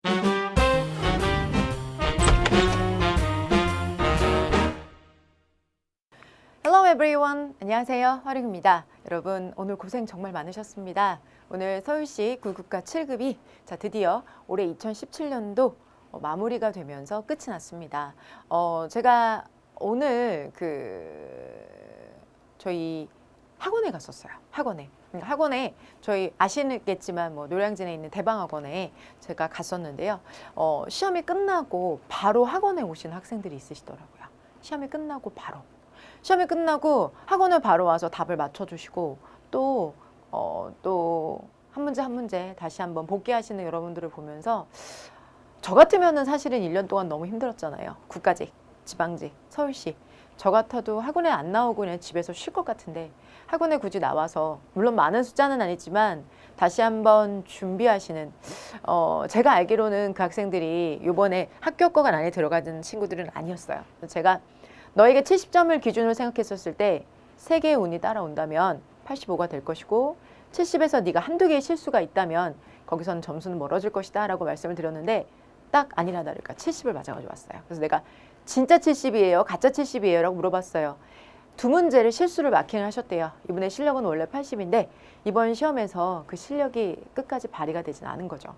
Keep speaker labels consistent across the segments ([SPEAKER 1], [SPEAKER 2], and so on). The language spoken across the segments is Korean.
[SPEAKER 1] Hello everyone. 안녕하세요. 화룡입니다. 여러분 오늘 고생 정말 많으셨습니다. 오늘 서울시 9급과 7급이 드디어 올해 2017년도 마무리가 되면서 끝이 났습니다. 제가 오늘 저희 학원에 갔었어요. 학원에 저희 아시겠지만 노량진에 있는 대방학원에 제가 갔었는데요. 시험이 끝나고 바로 학원에 오신 학생들이 있으시더라고요. 시험이 끝나고 학원을 바로 와서 답을 맞춰주시고 또 한 문제 한 문제 다시 한번 복기하시는 여러분들을 보면서 저 같으면은 사실은 1년 동안 너무 힘들었잖아요. 국가직, 지방직, 서울시. 저 같아도 학원에 안 나오고 그냥 집에서 쉴 것 같은데 학원에 굳이 나와서 물론 많은 숫자는 아니지만 다시 한번 준비하시는 제가 알기로는 그 학생들이 이번에 합격권 안에 들어가는 친구들은 아니었어요. 제가 너에게 70점을 기준으로 생각했었을 때 3개의 운이 따라온다면 85가 될 것이고 70에서 네가 한두 개의 실수가 있다면 거기서는 점수는 멀어질 것이다 라고 말씀을 드렸는데 딱 아니나 다를까 70을 맞아가지고 왔어요. 그래서 내가 진짜 70이에요? 가짜 70이에요? 라고 물어봤어요. 2문제를 실수를 마킹을 하셨대요. 이분의 실력은 원래 80인데 이번 시험에서 그 실력이 끝까지 발휘가 되진 않은 거죠.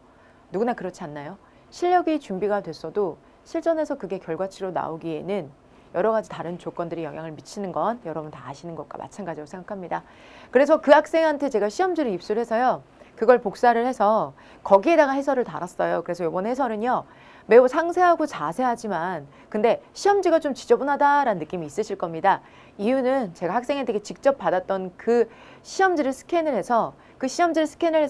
[SPEAKER 1] 누구나 그렇지 않나요? 실력이 준비가 됐어도 실전에서 그게 결과치로 나오기에는 여러 가지 다른 조건들이 영향을 미치는 건 여러분 다 아시는 것과 마찬가지라고 생각합니다. 그래서 그 학생한테 제가 시험지를 입수를 해서요. 그걸 복사를 해서 거기에다가 해설을 달았어요. 그래서 이번 해설은요. 매우 상세하고 자세하지만 근데 시험지가 좀 지저분하다라는 느낌이 있으실 겁니다. 이유는 제가 학생한테 직접 받았던 그 시험지를 스캔을 해서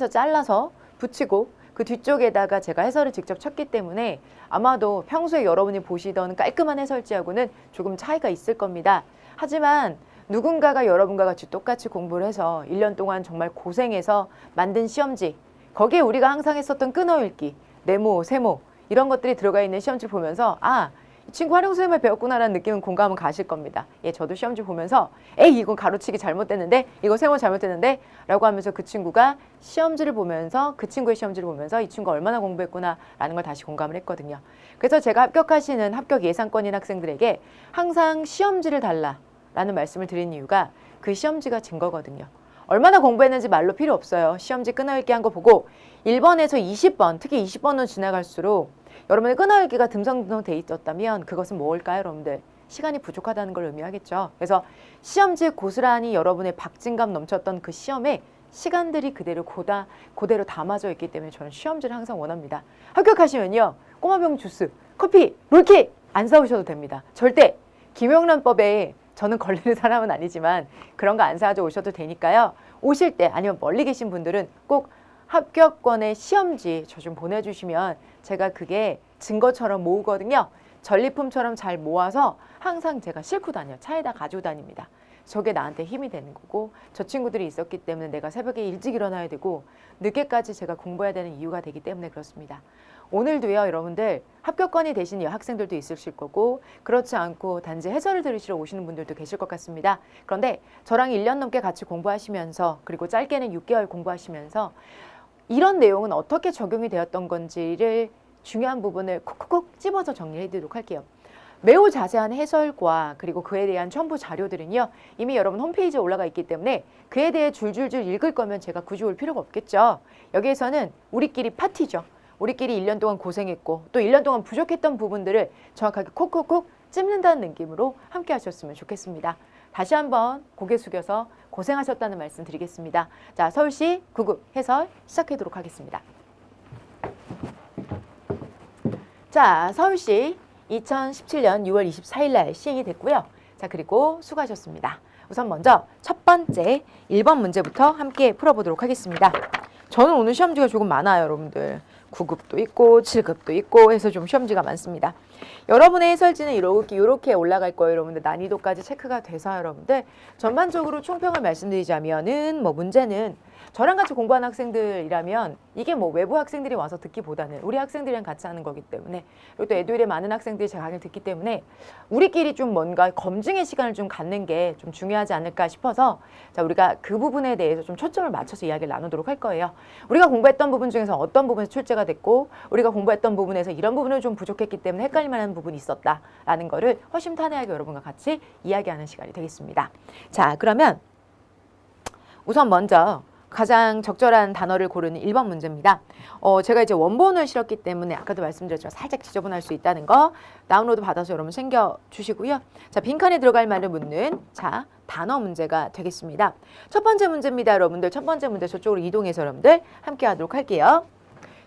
[SPEAKER 1] 잘라서 붙이고 그 뒤쪽에다가 제가 해설을 직접 쳤기 때문에 아마도 평소에 여러분이 보시던 깔끔한 해설지하고는 조금 차이가 있을 겁니다. 하지만 누군가가 여러분과 같이 똑같이 공부를 해서 1년 동안 정말 고생해서 만든 시험지, 거기에 우리가 항상 했었던 끊어읽기, 네모, 세모 이런 것들이 들어가 있는 시험지를 보면서 이 친구 활용 수행을 배웠구나라는 느낌은 공감은 가실 겁니다. 예, 저도 시험지 보면서 에이 이건 가로치기 잘못됐는데 이거 세모 잘못됐는데 라고 하면서 그 친구가 시험지를 보면서 그 친구의 시험지를 보면서 이 친구가 얼마나 공부했구나 라는 걸 다시 공감을 했거든요. 그래서 제가 합격하시는 합격 예상권인 학생들에게 항상 시험지를 달라라는 말씀을 드린 이유가 그 시험지가 증거거든요. 얼마나 공부했는지 말로 필요 없어요. 시험지 끊어읽기 한 거 보고 1번에서 20번, 특히 20번은 지나갈수록 여러분의 끊어읽기가 듬성듬성 돼 있었다면 그것은 뭘까요, 여러분들? 시간이 부족하다는 걸 의미하겠죠. 그래서 시험지에 고스란히 여러분의 박진감 넘쳤던 그 시험에 시간들이 그대로 담아져 있기 때문에 저는 시험지를 항상 원합니다. 합격하시면요. 꼬마병 주스, 커피, 롤케이크 안 사오셔도 됩니다. 절대 김영란법에 저는 걸리는 사람은 아니지만 그런 거 안 사줘 오셔도 되니까요. 오실 때 아니면 멀리 계신 분들은 꼭 합격권의 시험지 저 좀 보내주시면 제가 그게 증거처럼 모으거든요. 전리품처럼 잘 모아서 항상 제가 싣고 다녀요. 차에다 가지고 다닙니다. 저게 나한테 힘이 되는 거고 저 친구들이 있었기 때문에 내가 새벽에 일찍 일어나야 되고 늦게까지 제가 공부해야 되는 이유가 되기 때문에 그렇습니다. 오늘도요 여러분들 합격권이 되신 여학생들도 있으실 거고 그렇지 않고 단지 해설을 들으시러 오시는 분들도 계실 것 같습니다. 그런데 저랑 1년 넘게 같이 공부하시면서 그리고 짧게는 6개월 공부하시면서 이런 내용은 어떻게 적용이 되었던 건지를 중요한 부분을 콕콕콕 집어서 정리해 드리도록 할게요. 매우 자세한 해설과 그리고 그에 대한 첨부 자료들은요. 이미 여러분 홈페이지에 올라가 있기 때문에 그에 대해 줄줄줄 읽을 거면 제가 굳이 올 필요가 없겠죠. 여기에서는 우리끼리 파티죠. 우리끼리 1년 동안 고생했고 또 1년 동안 부족했던 부분들을 정확하게 콕콕콕 찝는다는 느낌으로 함께 하셨으면 좋겠습니다. 다시 한번 고개 숙여서 고생하셨다는 말씀 드리겠습니다. 자, 서울시 9급 해설 시작하도록 하겠습니다. 자, 서울시 2017년 6월 24일 날 시행이 됐고요. 자, 그리고 수고하셨습니다. 우선 먼저 첫 번째 1번 문제부터 함께 풀어보도록 하겠습니다. 저는 오늘 시험지가 조금 많아요, 여러분들. 9급도 있고 7급도 있고 해서 좀 시험지가 많습니다. 여러분의 해설지는 이렇게 올라갈 거예요. 여러분들 난이도까지 체크가 돼서 여러분들 전반적으로 총평을 말씀드리자면은 뭐 문제는 저랑 같이 공부하는 학생들이라면 이게 뭐 외부 학생들이 와서 듣기보다는 우리 학생들이랑 같이 하는 거기 때문에 그리고 또 에듀윌의 많은 학생들이 제 강의를 듣기 때문에 우리끼리 좀 뭔가 검증의 시간을 좀 갖는 게 좀 중요하지 않을까 싶어서 자, 우리가 그 부분에 대해서 좀 초점을 맞춰서 이야기를 나누도록 할 거예요. 우리가 공부했던 부분 중에서 어떤 부분에서 출제가 됐고 우리가 공부했던 부분에서 이런 부분을 좀 부족했기 때문에 헷갈릴 만한 부분이 있었다라는 거를 허심탄회하게 여러분과 같이 이야기하는 시간이 되겠습니다. 자, 그러면 우선 먼저 가장 적절한 단어를 고르는 1번 문제입니다. 제가 이제 원본을 실었기 때문에 아까도 말씀드렸지만 살짝 지저분할 수 있다는 거 다운로드 받아서 여러분 챙겨주시고요. 자, 빈칸에 들어갈 말을 묻는 자 단어 문제가 되겠습니다. 첫 번째 문제입니다. 여러분들 첫 번째 문제 저쪽으로 이동해서 여러분들 함께 하도록 할게요.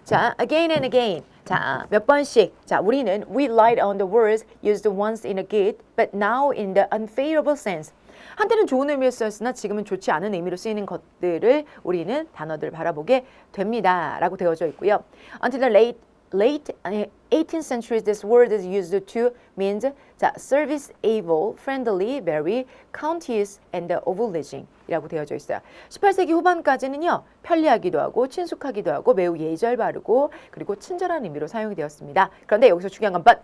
[SPEAKER 1] 자, again and again. 자, 몇 번씩. 자, 우리는 we relied on the words used once in a good but now in the unfavorable sense. 한때는 좋은 의미로 쓰였으나 지금은 좋지 않은 의미로 쓰이는 것들을 우리는 단어들을 바라보게 됩니다. 라고 되어져 있고요. Until the late 18th century, this word is used to means 자, service able, friendly, very, courteous, and obliging 이라고 되어져 있어요. 18세기 후반까지는요. 편리하기도 하고 친숙하기도 하고 매우 예절 바르고 그리고 친절한 의미로 사용이 되었습니다. 그런데 여기서 중요한 건 but.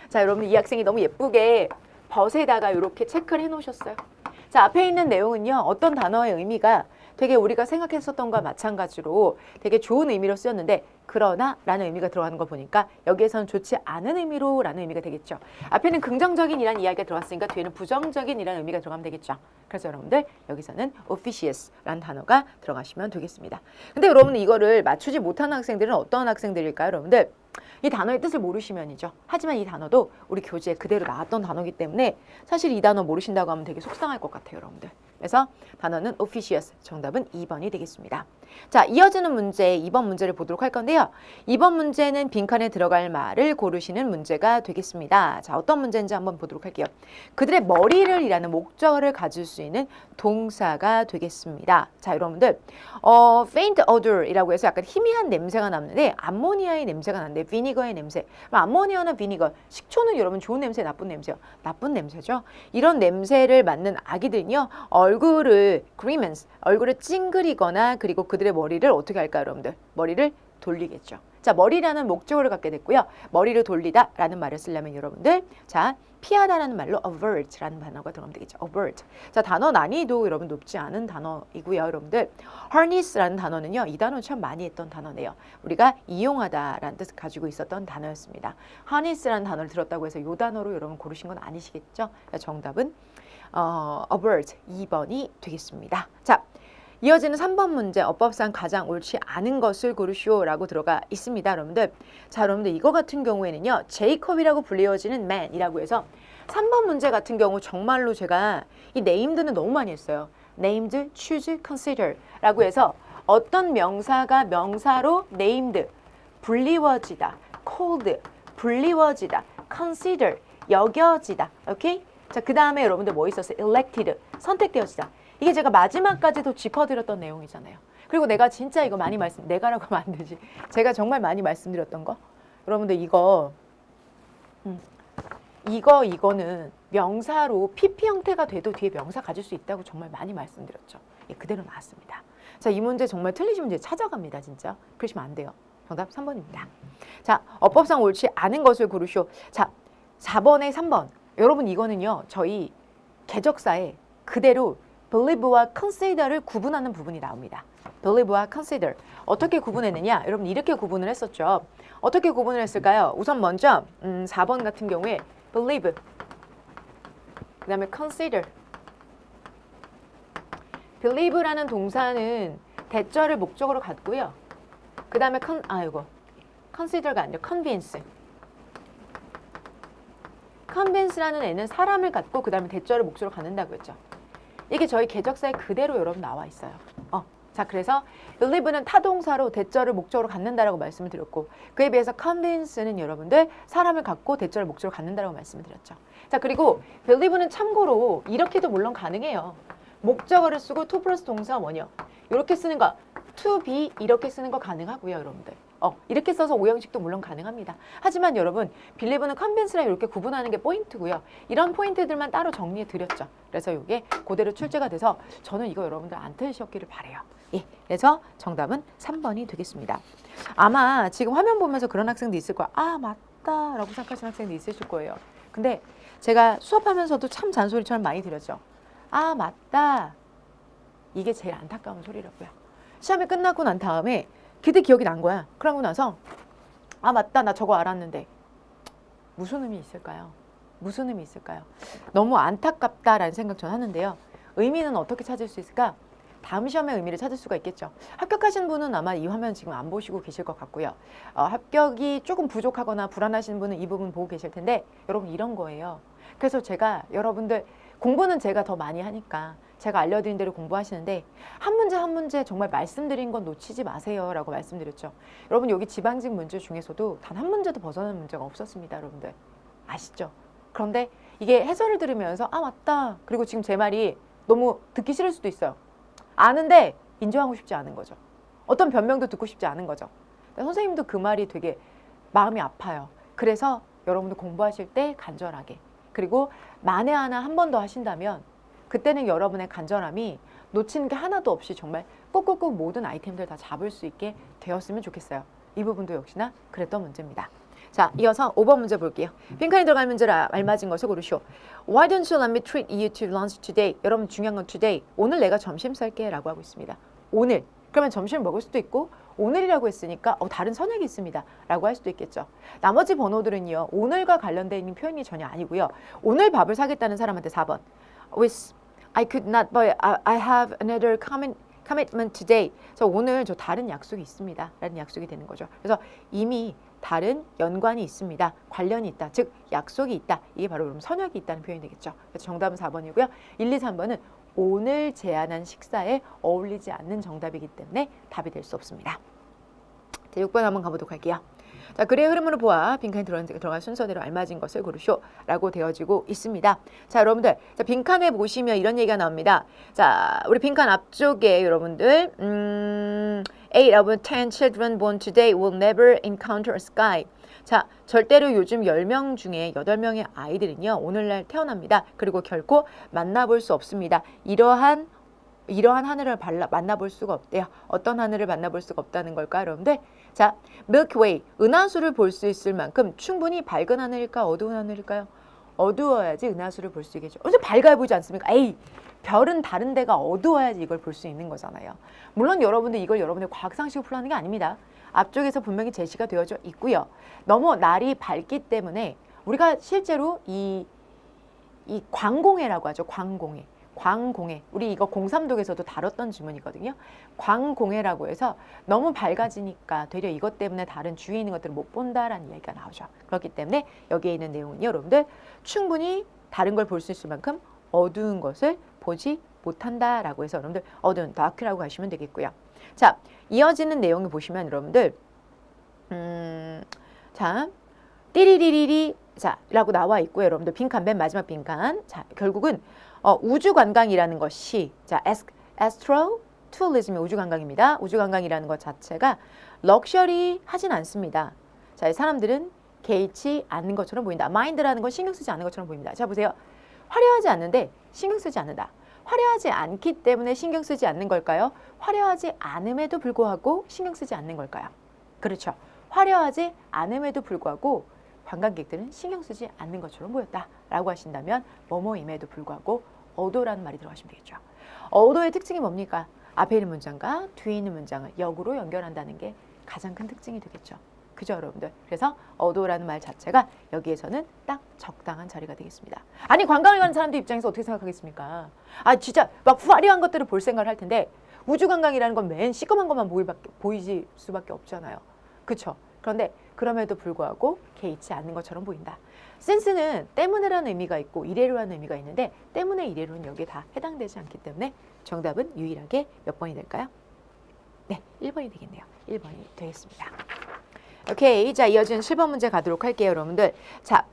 [SPEAKER 1] 자, 여러분 이 학생이 너무 예쁘게 벗에다가 이렇게 체크를 해놓으셨어요. 자, 앞에 있는 내용은요. 어떤 단어의 의미가 되게 우리가 생각했었던 것과 마찬가지로 되게 좋은 의미로 쓰였는데 그러나 라는 의미가 들어가는 거 보니까 여기에서는 좋지 않은 의미로 라는 의미가 되겠죠. 앞에는 긍정적인 이란 이야기가 들어갔으니까 뒤에는 부정적인 이란 의미가 들어가면 되겠죠. 그래서 여러분들 여기서는 officious 라는 단어가 들어가시면 되겠습니다. 근데 여러분 이거를 맞추지 못하는 학생들은 어떤 학생들일까요? 여러분들 이 단어의 뜻을 모르시면이죠. 하지만 이 단어도 우리 교재에 그대로 나왔던 단어이기 때문에 사실 이 단어 모르신다고 하면 되게 속상할 것 같아요. 여러분들. 그래서 단어는 officious. 정답은 2번이 되겠습니다. 자, 이어지는 문제 2번 문제를 보도록 할 건데요. 2번 문제는 빈칸에 들어갈 말을 고르시는 문제가 되겠습니다. 자, 어떤 문제인지 한번 보도록 할게요. 그들의 머리를 이라는 목적어를 가질 수 있는 동사가 되겠습니다. 자, 여러분들 faint odor이라고 해서 약간 희미한 냄새가 나는데 암모니아의 냄새가 나는데 비니거의 냄새. 암모니아나 비니거, 식초는 여러분 좋은 냄새, 나쁜 냄새요. 나쁜 냄새죠. 이런 냄새를 맡는 아기들은요. 얼굴을 찡그리거나 그리고 그들의 머리를 어떻게 할까요, 여러분들? 머리를 돌리겠죠. 자, 머리라는 목적어를 갖게 됐고요. 머리를 돌리다 라는 말을 쓰려면 여러분들 자, 피하다라는 말로 avert라는 단어가 들어가면 되겠죠. avert. 자, 단어 난이도 여러분 높지 않은 단어이고요. 여러분들 harness라는 단어는요. 이 단어 참 많이 했던 단어네요. 우리가 이용하다라는 뜻을 가지고 있었던 단어였습니다. harness라는 단어를 들었다고 해서 이 단어로 여러분 고르신 건 아니시겠죠? 정답은 avert 2번이 되겠습니다. 자, 이어지는 3번 문제 어법상 가장 옳지 않은 것을 고르시오라고 들어가 있습니다. 여러분들. 자, 여러분들 이거 같은 경우에는요. 제이콥이라고 불리워지는 man이라고 해서 3번 문제 같은 경우 정말로 제가 이 named는 너무 많이 했어요. named, choose, consider 라고 해서 어떤 명사가 명사로 named, 불리워지다, called, 불리워지다, consider, 여겨지다. 오케이? 자, 그 다음에 여러분들 뭐 있었어요? elected, 선택되어지다. 이게 제가 마지막까지도 짚어드렸던 내용이잖아요. 그리고 내가 진짜 이거 많이 내가라고 하면 안 되지. 제가 정말 많이 말씀드렸던 거. 여러분들 이거는 명사로 PP 형태가 돼도 뒤에 명사 가질 수 있다고 정말 많이 말씀드렸죠. 예, 그대로 나왔습니다. 자, 이 문제 정말 틀리신 문제 찾아갑니다. 진짜. 그러시면 안 돼요. 정답 3번입니다. 자, 어법상 옳지 않은 것을 고르시오. 자, 4번에 3번. 여러분 이거는요. 저희 개적사에 그대로 believe와 consider를 구분하는 부분이 나옵니다. believe와 consider. 어떻게 구분했느냐? 여러분 이렇게 구분을 했었죠. 어떻게 구분을 했을까요? 우선 먼저 4번 같은 경우에 believe, 그 다음에 consider. believe라는 동사는 대절을 목적으로 갖고요. 그 다음에 consider가 아니라 convince. convince라는 애는 사람을 갖고 그 다음에 대절을 목적으로 갖는다고 했죠. 이게 저희 개적사에 그대로 여러분 나와 있어요. 자, 그래서 believe는 타동사로 대절을 목적으로 갖는다라고 말씀을 드렸고 그에 비해서 convince는 여러분들 사람을 갖고 대절을 목적으로 갖는다라고 말씀을 드렸죠. 자, 그리고 believe는 참고로 이렇게도 물론 가능해요. 목적어를 쓰고 to 플러스 동사 원형 이렇게 쓰는 거 to be 이렇게 쓰는 거 가능하고요. 여러분들 이렇게 써서 오형식도 물론 가능합니다. 하지만 여러분 believe는 convince랑 이렇게 구분하는 게 포인트고요. 이런 포인트들만 따로 정리해 드렸죠. 그래서 이게 그대로 출제가 돼서 저는 이거 여러분들 안 틀리셨기를 바라요. 예, 그래서 정답은 3번이 되겠습니다. 아마 지금 화면 보면서 그런 학생도 있을 거야. 아 맞다 라고 생각하시는 학생도 있으실 거예요. 근데 제가 수업하면서도 참 잔소리처럼 많이 드렸죠. 아 맞다. 이게 제일 안타까운 소리라고요. 시험이 끝나고 난 다음에 그때 기억이 난 거야. 그러고 나서 아 맞다 나 저거 알았는데 무슨 의미 있을까요? 무슨 의미 있을까요? 너무 안타깝다라는 생각 전 하는데요. 의미는 어떻게 찾을 수 있을까? 다음 시험의 의미를 찾을 수가 있겠죠. 합격하신 분은 아마 이 화면 지금 안 보시고 계실 것 같고요. 합격이 조금 부족하거나 불안하신 분은 이 부분 보고 계실 텐데 여러분 이런 거예요. 그래서 제가 여러분들 공부는 제가 더 많이 하니까 제가 알려드린 대로 공부하시는데 한 문제 한 문제 정말 말씀드린 건 놓치지 마세요 라고 말씀드렸죠. 여러분 여기 지방직 문제 중에서도 단 한 문제도 벗어난 문제가 없었습니다. 여러분들 아시죠? 그런데 이게 해설을 들으면서 아 맞다 그리고 지금 제 말이 너무 듣기 싫을 수도 있어요. 아는데 인정하고 싶지 않은 거죠. 어떤 변명도 듣고 싶지 않은 거죠. 선생님도 그 말이 되게 마음이 아파요. 그래서 여러분들 공부하실 때 간절하게 그리고 만에 하나 한 번 더 하신다면 그때는 여러분의 간절함이 놓치는 게 하나도 없이 정말 꼭꼭꼭 모든 아이템들 다 잡을 수 있게 되었으면 좋겠어요. 이 부분도 역시나 그랬던 문제입니다. 자, 이어서 5번 문제 볼게요. 빈칸에 들어갈 문제를 알맞은 것을 고르시오. Why don't you let me treat you to lunch today? 여러분 중요한 건 today. 오늘 내가 점심 살게 라고 하고 있습니다. 오늘. 그러면 점심을 먹을 수도 있고 오늘이라고 했으니까 다른 선약이 있습니다 라고 할 수도 있겠죠. 나머지 번호들은요. 오늘과 관련되어 있는 표현이 전혀 아니고요. 오늘 밥을 사겠다는 사람한테 4번. With I could not buy. I have another commitment today. 저 오늘 저 다른 약속이 있습니다 라는 약속이 되는 거죠. 그래서 이미 다른 연관이 있습니다. 관련이 있다. 즉 약속이 있다. 이게 바로 그럼 선약이 있다는 표현이 되겠죠. 그래서 정답은 4번이고요. 1, 2, 3번은 오늘 제안한 식사에 어울리지 않는 정답이기 때문에 답이 될 수 없습니다. 자, 6번 한번 가보도록 할게요. 자, 글의 흐름으로 보아 빈칸에 들어갈 순서대로 알맞은 것을 고르쇼 라고 되어지고 있습니다. 자, 여러분들 자, 빈칸에 보시면 이런 얘기가 나옵니다. 자, 우리 빈칸 앞쪽에 여러분들 8 out of 10 children born today will never encounter a sky. 자, 절대로 요즘 10명 중에 8명의 아이들은요. 오늘날 태어납니다. 그리고 결코 만나볼 수 없습니다. 이러한 하늘을 만나볼 수가 없대요. 어떤 하늘을 만나볼 수가 없다는 걸까 여러분들? 자, 밀크웨이, 은하수를 볼 수 있을 만큼 충분히 밝은 하늘일까 어두운 하늘일까요? 어두워야지 은하수를 볼 수 있겠죠. 어제 밝아 보이지 않습니까? 에이, 별은 다른 데가 어두워야지 이걸 볼 수 있는 거잖아요. 물론 여러분들 이걸 여러분의 과학상식으로 풀어하는 게 아닙니다. 앞쪽에서 분명히 제시가 되어져 있고요. 너무 날이 밝기 때문에 우리가 실제로 이 광공해라고 하죠. 광공해. 우리 이거 03독에서도 다뤘던 지문이거든요. 광공해라고 해서 너무 밝아지니까 되려 이것 때문에 다른 주위에 있는 것들을 못 본다라는 이야기가 나오죠. 그렇기 때문에 여기에 있는 내용은요. 여러분들 충분히 다른 걸 볼 수 있을 만큼 어두운 것을 보지 못한다라고 해서 여러분들 어두운 다크라고 하시면 되겠고요. 자, 이어지는 내용을 보시면 여러분들 자, 띠리리리리 자, 라고 나와 있고요. 여러분들 빈칸 맨 마지막 빈칸. 자, 결국은 우주 관광이라는 것이 자, astro tourism이 우주 관광입니다. 우주 관광이라는 것 자체가 럭셔리 하진 않습니다. 자, 사람들은 개의치 않는 것처럼 보인다. 마인드라는 건 신경 쓰지 않는 것처럼 보입니다. 자, 보세요. 화려하지 않는데 신경 쓰지 않는다. 화려하지 않기 때문에 신경 쓰지 않는 걸까요? 화려하지 않음에도 불구하고 신경 쓰지 않는 걸까요? 그렇죠. 화려하지 않음에도 불구하고 관광객들은 신경 쓰지 않는 것처럼 보였다라고 하신다면 뭐뭐임에도 불구하고 어도라는 말이 들어가시면 되겠죠. 어도의 특징이 뭡니까? 앞에 있는 문장과 뒤에 있는 문장을 역으로 연결한다는 게 가장 큰 특징이 되겠죠. 그죠, 여러분들? 그래서 어도라는 말 자체가 여기에서는 딱 적당한 자리가 되겠습니다. 아니, 관광을 가는 사람들 입장에서 어떻게 생각하겠습니까? 아, 진짜 막 화려한 것들을 볼 생각을 할 텐데 우주 관광이라는 건 맨 시꺼먼 것만 보이지 수밖에 없잖아요. 그렇죠? 그런데 그럼에도 불구하고 개의치 않는 것처럼 보인다. 센스는 때문에라는 의미가 있고 이래로라는 의미가 있는데 때문에 이래로는 여기에 다 해당되지 않기 때문에 정답은 유일하게 몇 번이 될까요? 네, 1번이 되겠네요. 1번이 되겠습니다. 오케이, 자, 이어지는 7번 문제 가도록 할게요, 여러분들. 자,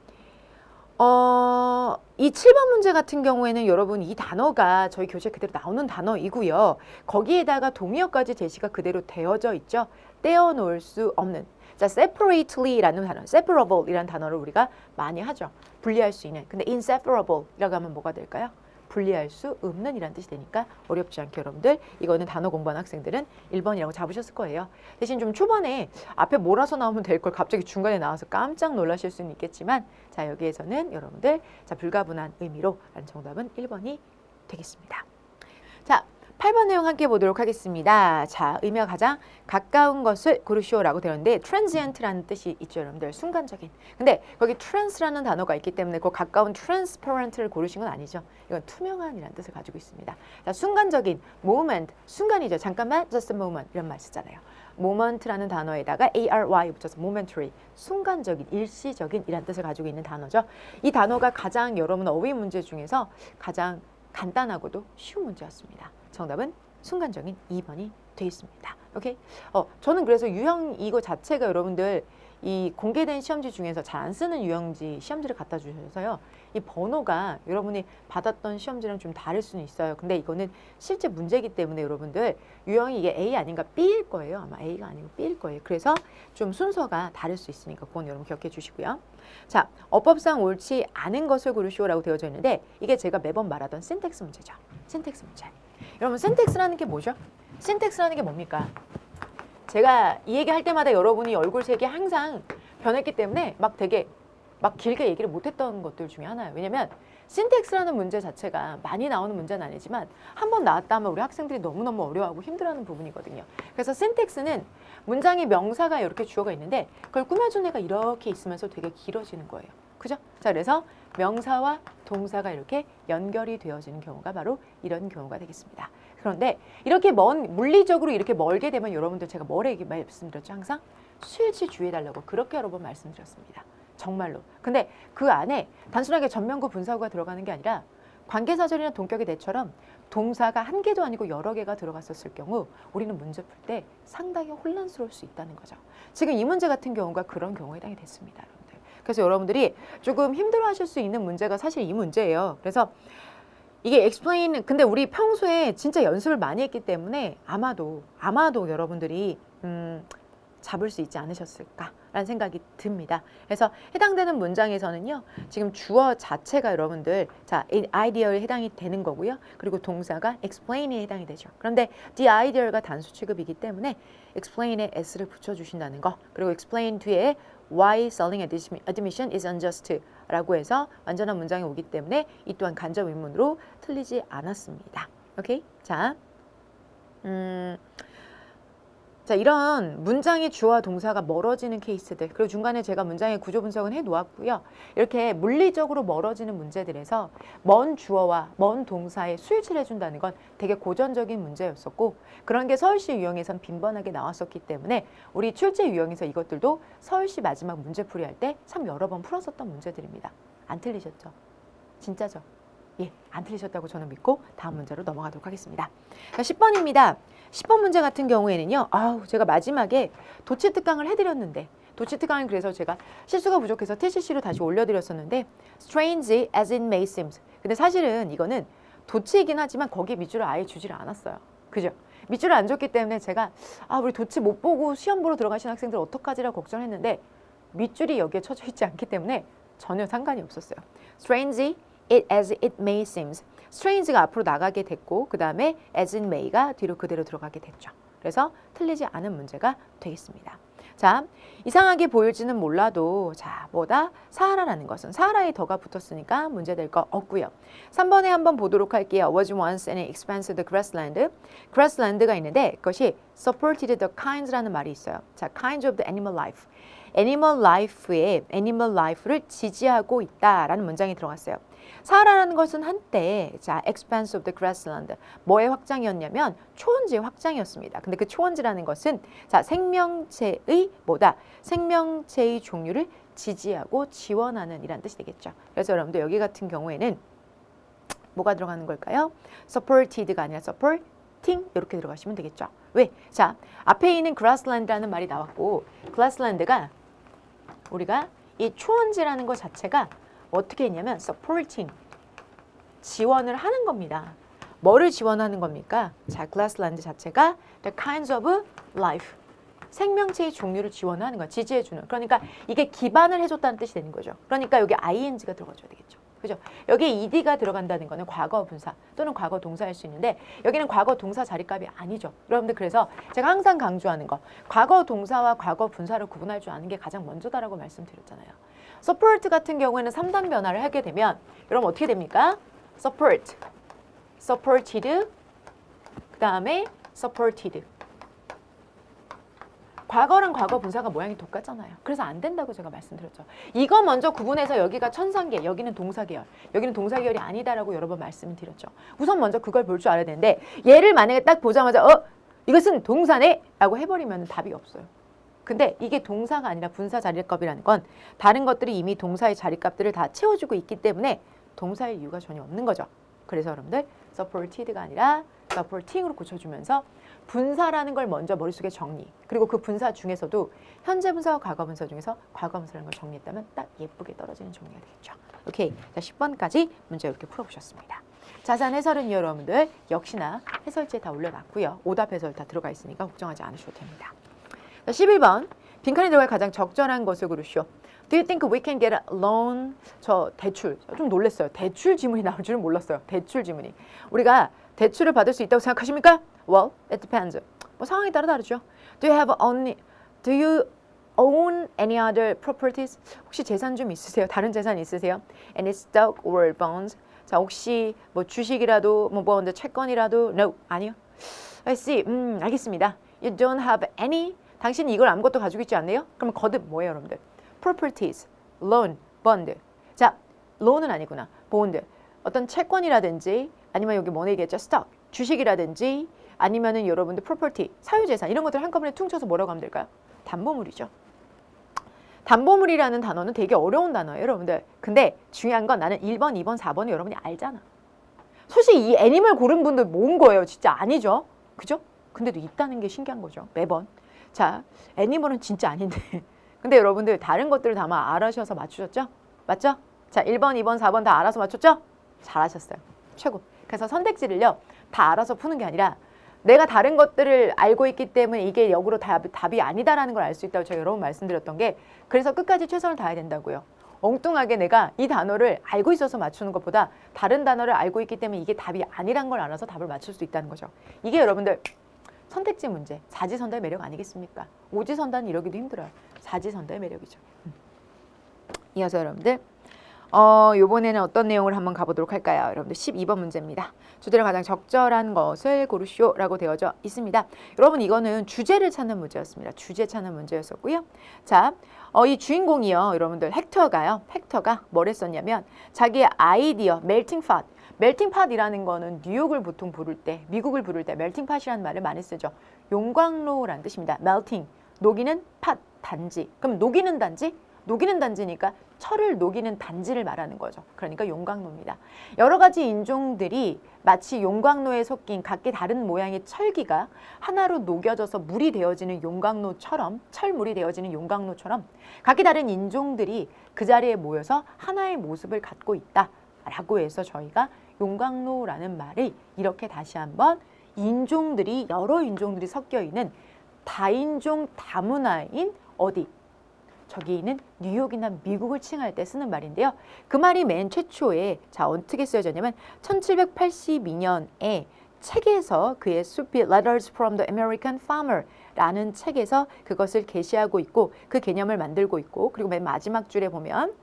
[SPEAKER 1] 이 7번 문제 같은 경우에는 여러분 이 단어가 저희 교재에 그대로 나오는 단어이고요. 거기에다가 동의어까지 제시가 그대로 되어져 있죠. 떼어놓을 수 없는. 자, separately라는 단어, separable이라는 단어를 우리가 많이 하죠. 분리할 수 있는. 근데 inseparable이라고 하면 뭐가 될까요? 분리할 수 없는 이란 뜻이 되니까 어렵지 않게 여러분들 이거는 단어 공부하는 학생들은 1번이라고 잡으셨을 거예요. 대신 좀 초반에 앞에 몰아서 나오면 될 걸 갑자기 중간에 나와서 깜짝 놀라실 수는 있겠지만 자 여기에서는 여러분들 자 불가분한 의미로 라는 정답은 1번이 되겠습니다. 자 8번 내용 함께 보도록 하겠습니다. 자, 의미가 가장 가까운 것을 고르시오라고 되는데 transient라는 뜻이 있죠, 여러분들. 순간적인. 근데 거기 trans라는 단어가 있기 때문에 그 가까운 transparent를 고르신 건 아니죠. 이건 투명한이라는 뜻을 가지고 있습니다. 자, 순간적인 moment, 순간이죠. 잠깐만, just a moment 이런 말 쓰잖아요. moment라는 단어에다가 ARY 붙여서 momentary, 순간적인, 일시적인 이란 뜻을 가지고 있는 단어죠. 이 단어가 가장 여러분 어휘 문제 중에서 가장 간단하고도 쉬운 문제였습니다. 정답은 순간적인 2번이 되겠습니다. 오케이? 저는 그래서 유형 이거 자체가 여러분들 이 공개된 시험지 중에서 잘 안 쓰는 유형지 시험지를 갖다 주셔서요. 이 번호가 여러분이 받았던 시험지랑 좀 다를 수는 있어요. 근데 이거는 실제 문제이기 때문에 여러분들 유형이 이게 A 아닌가 B일 거예요. 아마 A가 아니고 B일 거예요. 그래서 좀 순서가 다를 수 있으니까 그건 여러분 기억해 주시고요. 자, 어법상 옳지 않은 것을 고르시오라고 되어져 있는데 이게 제가 매번 말하던 신텍스 문제죠. 신텍스 문제. 여러분 신텍스라는 게 뭐죠? 신텍스라는 게 뭡니까? 제가 이 얘기 할 때마다 여러분이 얼굴 색이 항상 변했기 때문에 막 되게 막 길게 얘기를 못했던 것들 중에 하나예요. 왜냐면 신텍스라는 문제 자체가 많이 나오는 문제는 아니지만 한 번 나왔다 하면 우리 학생들이 너무너무 어려워하고 힘들어하는 부분이거든요. 그래서 신텍스는 문장의 명사가 이렇게 주어가 있는데 그걸 꾸며준 애가 이렇게 있으면서 되게 길어지는 거예요. 그죠? 자, 그래서 명사와 동사가 이렇게 연결이 되어지는 경우가 바로 이런 경우가 되겠습니다. 그런데 이렇게 물리적으로 이렇게 멀게 되면 여러분들 제가 뭐래 말씀드렸죠? 항상 수일치 주의해달라고 그렇게 여러 번 말씀드렸습니다. 정말로. 근데 그 안에 단순하게 전면구 분사구가 들어가는 게 아니라 관계사절이나 동격의 대처럼 동사가 한 개도 아니고 여러 개가 들어갔었을 경우 우리는 문제 풀 때 상당히 혼란스러울 수 있다는 거죠. 지금 이 문제 같은 경우가 그런 경우에 해당이 됐습니다. 여러분들. 그래서 여러분들이 조금 힘들어하실 수 있는 문제가 사실 이 문제예요. 그래서 이게 explain 근데 우리 평소에 진짜 연습을 많이 했기 때문에 아마도 여러분들이 잡을 수 있지 않으셨을까라는 생각이 듭니다. 그래서 해당되는 문장에서는요. 지금 주어 자체가 여러분들 자 idea에 해당이 되는 거고요. 그리고 동사가 explain에 해당이 되죠. 그런데 the idea가 단수 취급이기 때문에 explain에 s를 붙여주신다는 거 그리고 explain 뒤에 why selling admission is unjust 라고 해서 완전한 문장이 오기 때문에 이 또한 간접 의문으로 틀리지 않았습니다. 오케이? 자, 자, 이런 문장의 주어와 동사가 멀어지는 케이스들 그리고 중간에 제가 문장의 구조 분석은 해놓았고요. 이렇게 물리적으로 멀어지는 문제들에서 먼 주어와 먼 동사에 수일치를 해준다는 건 되게 고전적인 문제였었고 그런 게 서울시 유형에선 빈번하게 나왔었기 때문에 우리 출제 유형에서 이것들도 서울시 마지막 문제풀이 할 때 참 여러 번 풀었었던 문제들입니다. 안 틀리셨죠? 진짜죠? 예, 안 틀리셨다고 저는 믿고 다음 문제로 넘어가도록 하겠습니다. 10번입니다. 10번 문제 같은 경우에는요. 제가 마지막에 도치 특강을 해드렸는데 도치 특강은 그래서 제가 실수가 부족해서 TCC로 다시 올려드렸었는데 strange as it may seem. 근데 사실은 이거는 도치이긴 하지만 거기에 밑줄을 아예 주지를 않았어요. 그죠? 밑줄을 안 줬기 때문에 제가 우리 도치 못 보고 시험 보러 들어가신 학생들 어떡하지라고 걱정했는데 밑줄이 여기에 쳐져 있지 않기 때문에 전혀 상관이 없었어요. strange as it may seem. strange가 앞으로 나가게 됐고 그 다음에 as it may가 뒤로 그대로 들어가게 됐죠. 그래서 틀리지 않은 문제가 되겠습니다. 자, 이상하게 보일지는 몰라도 자, 뭐다? 사하라라는 것은 사하라에 더가 붙었으니까 문제될 거 없고요. 3번에 한번 보도록 할게요. was once an expanded grassland. grassland가 있는데 그것이 supported the kinds라는 말이 있어요. 자, kinds of the animal life. animal life를 지지하고 있다라는 문장이 들어갔어요. 사하라라는 것은 한때 자 expanse of the grassland 뭐의 확장이었냐면 초원지의 확장이었습니다. 근데 그 초원지라는 것은 자 생명체의 뭐다? 생명체의 종류를 지지하고 지원하는 이란 뜻이 되겠죠. 그래서 여러분들 여기 같은 경우에는 뭐가 들어가는 걸까요? supported가 아니라 supporting 이렇게 들어가시면 되겠죠. 왜? 자 앞에 있는 grassland라는 말이 나왔고 grassland가 우리가 이 초원지라는 것 자체가 어떻게 했냐면 supporting, 지원을 하는 겁니다. 뭐를 지원하는 겁니까? 자, grassland 자체가 the kinds of life, 생명체의 종류를 지원하는 거야. 지지해주는. 그러니까 이게 기반을 해줬다는 뜻이 되는 거죠. 그러니까 여기 ing가 들어가줘야 되겠죠. 그죠? 여기에 ed가 들어간다는 거는 과거 분사 또는 과거 동사일 수 있는데 여기는 과거 동사 자리값이 아니죠. 여러분들 그래서 제가 항상 강조하는 거 과거 동사와 과거 분사를 구분할 줄 아는 게 가장 먼저다라고 말씀드렸잖아요. support 같은 경우에는 3단 변화를 하게 되면 여러분 어떻게 됩니까? support, supported, 그 다음에 supported. 과거랑 과거 분사가 모양이 똑같잖아요. 그래서 안 된다고 제가 말씀드렸죠. 이거 먼저 구분해서 여기가 천상계, 여기는 동사계열, 여기는 동사계열이 아니다라고 여러 번 말씀드렸죠. 우선 먼저 그걸 볼 줄 알아야 되는데 얘를 만약에 딱 보자마자 이것은 동사네? 라고 해버리면 답이 없어요. 근데 이게 동사가 아니라 분사 자리값이라는 건 다른 것들이 이미 동사의 자리값들을 다 채워주고 있기 때문에 동사의 이유가 전혀 없는 거죠. 그래서 여러분들 supported가 아니라 supporting으로 고쳐주면서 분사라는 걸 먼저 머릿속에 정리, 그리고 그 분사 중에서도 현재 분사와 과거 분사 중에서 과거 분사라는 걸 정리했다면 딱 예쁘게 떨어지는 정리가 되겠죠. 오케이, 자 10번까지 문제 이렇게 풀어보셨습니다. 자세한 해설은 여러분들 역시나 해설지에 다 올려놨고요. 오답 해설 다 들어가 있으니까 걱정하지 않으셔도 됩니다. 자 11번, 빈칸에 들어갈 가장 적절한 것을 고르시오. Do you think we can get a loan? 저 대출, 좀 놀랐어요. 대출 지문이 나올 줄은 몰랐어요. 대출 지문이. 우리가 대출을 받을 수 있다고 생각하십니까? Well, it depends. 뭐 상황에 따라 다르죠. Do you own any other properties? 혹시 재산 좀 있으세요? 다른 재산 있으세요? Any stock or bonds? 자, 혹시 뭐 주식이라도 뭐 채권이라도? No, 아니요. I see. 알겠습니다. You don't have any? 당신이 이걸 아무것도 가지고 있지 않네요? 그럼 거듭 뭐예요, 여러분들? Properties, loan, bond. 자, loan은 아니구나. bond. 어떤 채권이라든지 아니면 여기 뭐 얘기했죠? stock, 주식이라든지 아니면은 여러분들 property, 사유재산 이런 것들 한꺼번에 퉁쳐서 뭐라고 하면 될까요? 담보물이죠. 담보물이라는 단어는 되게 어려운 단어예요, 여러분들. 근데 중요한 건 나는 1번, 2번, 4번을 여러분이 알잖아. 솔직히 이 애니멀 고른 분들 모은 거예요. 진짜 아니죠? 그죠? 근데도 있다는 게 신기한 거죠. 매번. 자, 애니멀은 진짜 아닌데. 근데 여러분들 다른 것들을 다 알아셔서 맞추셨죠? 맞죠? 자, 1번, 2번, 4번 다 알아서 맞췄죠? 잘하셨어요. 최고. 그래서 선택지를요. 다 알아서 푸는 게 아니라 내가 다른 것들을 알고 있기 때문에 이게 역으로 답이 아니다라는 걸 알 수 있다고 제가 여러 번 말씀드렸던 게 그래서 끝까지 최선을 다해야 된다고요. 엉뚱하게 내가 이 단어를 알고 있어서 맞추는 것보다 다른 단어를 알고 있기 때문에 이게 답이 아니란 걸 알아서 답을 맞출 수 있다는 거죠. 이게 여러분들 선택지 문제, 사지선다의 매력 아니겠습니까? 오지선다는 이러기도 힘들어요. 사지선다의 매력이죠. 이어서 여러분들 요번에는 어떤 내용을 한번 가보도록 할까요? 여러분들 12번 문제입니다. 주제를 가장 적절한 것을 고르시오라고 되어져 있습니다. 여러분 이거는 주제를 찾는 문제였습니다. 주제 찾는 문제였었고요. 자, 이 주인공이요. 여러분들 헥터가 뭘 했었냐면 자기의 아이디어, 멜팅 팟. 멜팅 팟이라는 거는 뉴욕을 보통 부를 때, 미국을 부를 때 멜팅 팟이라는 말을 많이 쓰죠. 용광로라는 뜻입니다. 멜팅, 녹이는 팟, 단지. 그럼 녹이는 단지? 녹이는 단지니까 철을 녹이는 단지를 말하는 거죠. 그러니까 용광로입니다. 여러 가지 인종들이 마치 용광로에 섞인 각기 다른 모양의 철기가 하나로 녹여져서 물이 되어지는 용광로처럼, 철물이 되어지는 용광로처럼 각기 다른 인종들이 그 자리에 모여서 하나의 모습을 갖고 있다라고 해서 저희가 용광로라는 말을 이렇게 다시 한번 여러 인종들이 섞여 있는 다인종 다문화인 어디? 저기 있는 뉴욕이나 미국을 칭할 때 쓰는 말인데요. 그 말이 맨 최초에 어떻게 쓰여졌냐면 1782년에 책에서 그의 숲이 Letters from the American Farmer 라는 책에서 그것을 게시하고 있고 그 개념을 만들고 있고 그리고 맨 마지막 줄에 보면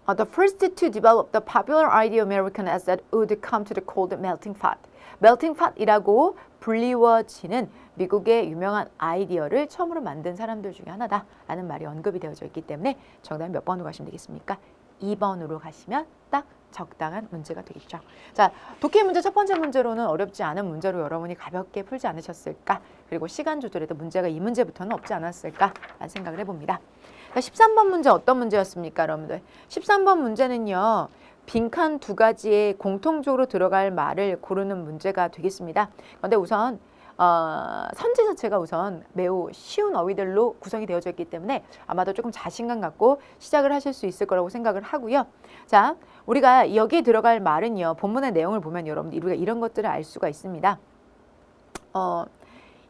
[SPEAKER 1] The first to develop the popular idea American as that would come to the cold melting pot. melting pot이라고 불리워지는 미국의 유명한 아이디어를 처음으로 만든 사람들 중에 하나다라는 말이 언급이 되어져 있기 때문에 정답은 몇 번으로 가시면 되겠습니까? 2번으로 가시면 딱 적당한 문제가 되겠죠. 자, 독해 문제 첫 번째 문제로는 어렵지 않은 문제로 여러분이 가볍게 풀지 않으셨을까? 그리고 시간 조절에도 문제가 이 문제부터는 없지 않았을까라는 생각을 해봅니다. 자, 13번 문제 어떤 문제였습니까, 여러분들? 13번 문제는요. 빈칸 두 가지에 공통적으로 들어갈 말을 고르는 문제가 되겠습니다. 그런데 우선 선지 자체가 우선 매우 쉬운 어휘들로 구성이 되어져 있기 때문에 아마도 조금 자신감 갖고 시작을 하실 수 있을 거라고 생각을 하고요. 자, 우리가 여기에 들어갈 말은요. 본문의 내용을 보면 여러분 우리가 이런 것들을 알 수가 있습니다.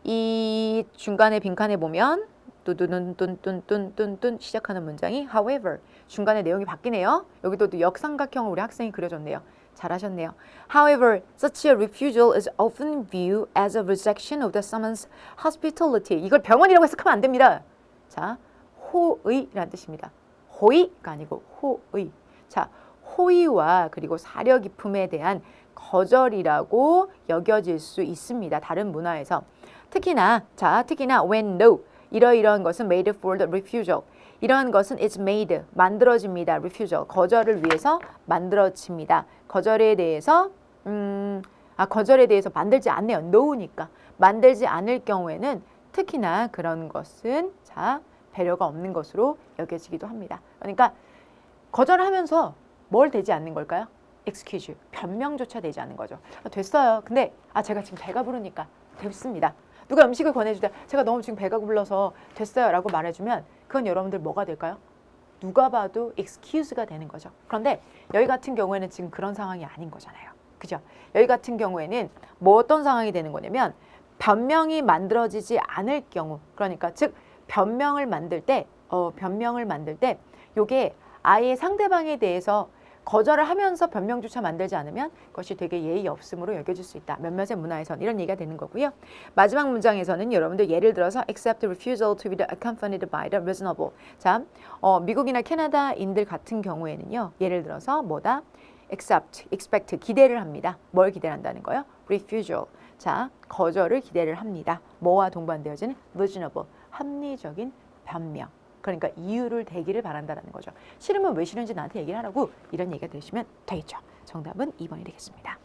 [SPEAKER 1] 이 중간에 빈칸에 보면 뚜뚜뚠뚠뚠뚠뚠 시작하는 문장이 however 중간에 내용이 바뀌네요. 여기도 또 역삼각형을 우리 학생이 그려줬네요. 잘하셨네요. However, such a refusal is often viewed as a rejection of the someone's hospitality. 이걸 병원이라고 해석하면 안 됩니다. 자, 호의라는 뜻입니다. 호의가 아니고 호의. 자, 호의와 그리고 사려 깊음에 대한 거절이라고 여겨질 수 있습니다. 다른 문화에서. 특히나 when no 이러이러한 것은 made for the refusal. 이러한 것은 is made, 만들어집니다. refusal, 거절을 위해서 만들어집니다. 거절에 대해서 만들지 않네요. no니까. 만들지 않을 경우에는 특히나 그런 것은 자, 배려가 없는 것으로 여겨지기도 합니다. 그러니까 거절하면서 뭘 되지 않는 걸까요? excuse, 변명조차 되지 않는 거죠. 됐어요. 근데 제가 지금 배가 부르니까 됐습니다. 누가 음식을 권해주다 제가 너무 지금 배가 불러서 됐어요 라고 말해주면 그건 여러분들 뭐가 될까요? 누가 봐도 excuse가 되는 거죠. 그런데 여기 같은 경우에는 지금 그런 상황이 아닌 거잖아요. 그죠? 여기 같은 경우에는 뭐 어떤 상황이 되는 거냐면 변명이 만들어지지 않을 경우, 그러니까 즉 변명을 만들 때 요게 아예 상대방에 대해서 거절을 하면서 변명조차 만들지 않으면 그것이 되게 예의 없음으로 여겨질 수 있다. 몇몇의 문화에서는 이런 얘기가 되는 거고요. 마지막 문장에서는 여러분들 예를 들어서 except refusal to be accompanied by the reasonable. 자, 미국이나 캐나다인들 같은 경우에는요. 예를 들어서 뭐다? expect, 기대를 합니다. 뭘 기대를 한다는 거예요? refusal. 자, 거절을 기대를 합니다. 뭐와 동반되어지는 reasonable, 합리적인 변명. 그러니까 이유를 대기를 바란다는 거죠. 싫으면 왜 싫은지 나한테 얘기를 하라고 이런 얘기가 되시면 되겠죠. 정답은 2번이 되겠습니다.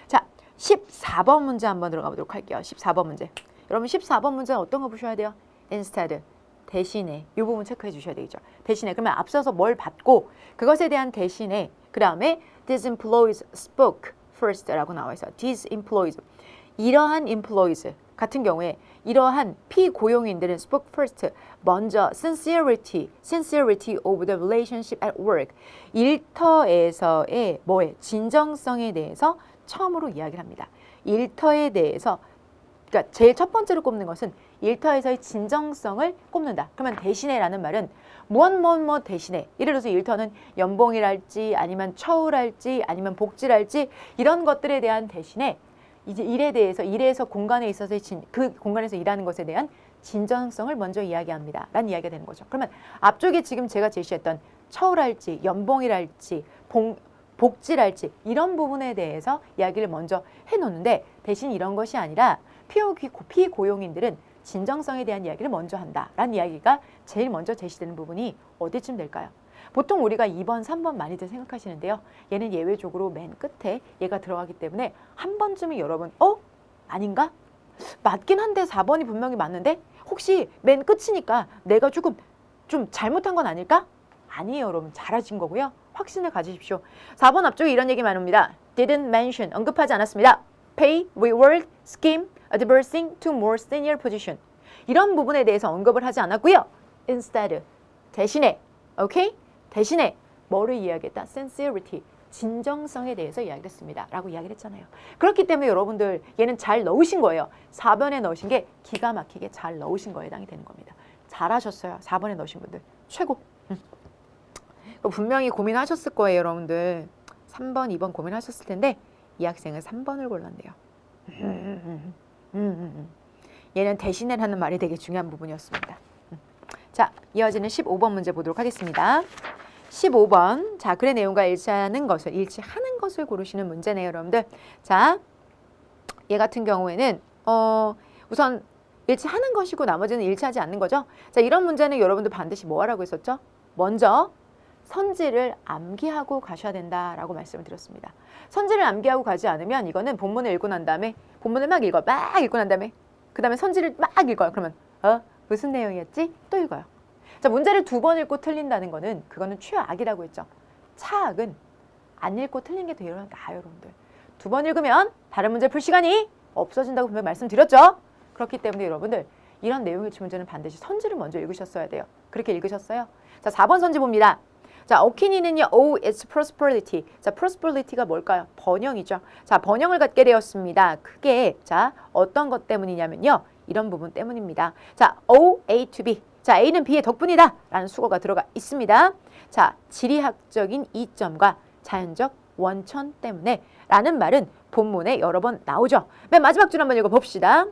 [SPEAKER 1] 자, 14번 문제 한번 들어가 보도록 할게요. 14번 문제. 여러분 14번 문제 어떤 거 보셔야 돼요? instead, 대신에 이 부분 체크해 주셔야 되겠죠. 대신에 그러면 앞서서 뭘 받고 그것에 대한 대신에 그 다음에 these employees spoke first라고 나와 있어요. these employees, 이러한 employees 같은 경우에 이러한 피고용인들은 spoke first, 먼저 sincerity of the relationship at work, 일터에서의 진정성에 대해서 처음으로 이야기를 합니다. 일터에 대해서, 그러니까 제일 첫 번째로 꼽는 것은 일터에서의 진정성을 꼽는다. 그러면 대신에라는 말은 무엇 대신에, 예를 들어서 일터는 연봉이랄지 아니면 처우랄지 아니면 복지랄지 이런 것들에 대한 대신에 이제 일에 대해서, 일에서 공간에 있어서 그 공간에서 일하는 것에 대한 진정성을 먼저 이야기합니다. 라는 이야기가 되는 거죠. 그러면 앞쪽에 지금 제가 제시했던 처우랄지, 연봉이랄지, 복지랄지 이런 부분에 대해서 이야기를 먼저 해놓는데 대신 이런 것이 아니라 피고용인들은 진정성에 대한 이야기를 먼저 한다. 라는 이야기가 제일 먼저 제시되는 부분이 어디쯤 될까요? 보통 우리가 2번, 3번 많이들 생각하시는데요. 얘는 예외적으로 맨 끝에 얘가 들어가기 때문에 한 번쯤은 여러분 아닌가? 맞긴 한데 4번이 분명히 맞는데 혹시 맨 끝이니까 내가 조금 좀 잘못한 건 아닐까? 아니에요 여러분. 잘하신 거고요. 확신을 가지십시오. 4번 앞쪽에 이런 얘기 많습니다. Didn't mention, 언급하지 않았습니다. Pay, reward, scheme, advancing to more senior position. 이런 부분에 대해서 언급을 하지 않았고요. Instead, 대신에, 오케이? 대신에 뭐를 이야기했다? sincerity, 진정성에 대해서 이야기를 했습니다. 라고 이야기를 했잖아요. 그렇기 때문에 여러분들 얘는 잘 넣으신 거예요. 4번에 넣으신 게 기가 막히게 잘 넣으신 거에 해당이 되는 겁니다. 잘하셨어요. 4번에 넣으신 분들. 최고. 분명히 고민하셨을 거예요. 여러분들. 3번, 2번 고민하셨을 텐데 이 학생은 3번을 골랐네요. 얘는 대신에라는 말이 되게 중요한 부분이었습니다. 자, 이어지는 15번 문제 보도록 하겠습니다. 15번. 자, 글의 내용과 일치하는 것을 고르시는 문제네요, 여러분들. 자, 얘 같은 경우에는 우선 일치하는 것이고 나머지는 일치하지 않는 거죠. 자, 이런 문제는 여러분들 반드시 뭐 하라고 했었죠? 먼저 선지를 암기하고 가셔야 된다라고 말씀을 드렸습니다. 선지를 암기하고 가지 않으면 이거는 본문을 읽고 난 다음에 본문을 막 읽고 난 다음에 그 다음에 선지를 막 읽어요. 그러면 무슨 내용이었지? 또 읽어요. 자, 문제를 2번 읽고 틀린다는 거는 그거는 최악이라고 했죠. 차악은 안 읽고 틀린 게 되게 나아요, 여러분들. 2번 읽으면 다른 문제 풀 시간이 없어진다고 분명히 말씀드렸죠? 그렇기 때문에 여러분들 이런 내용일치 문제는 반드시 선지를 먼저 읽으셨어야 돼요. 그렇게 읽으셨어요? 자, 4번 선지 봅니다. 자, 어키니는요, oh, it's prosperity. 자, prosperity가 뭘까요? 번영이죠. 자, 번영을 갖게 되었습니다. 그게, 자, 어떤 것 때문이냐면요. 이런 부분 때문입니다. 자, O, A to B. 자, A는 B의 덕분이다. 라는 수거가 들어가 있습니다. 자, 지리학적인 이점과 자연적 원천 때문에 라는 말은 본문에 여러 번 나오죠. 맨 마지막 줄 한번 읽어봅시다.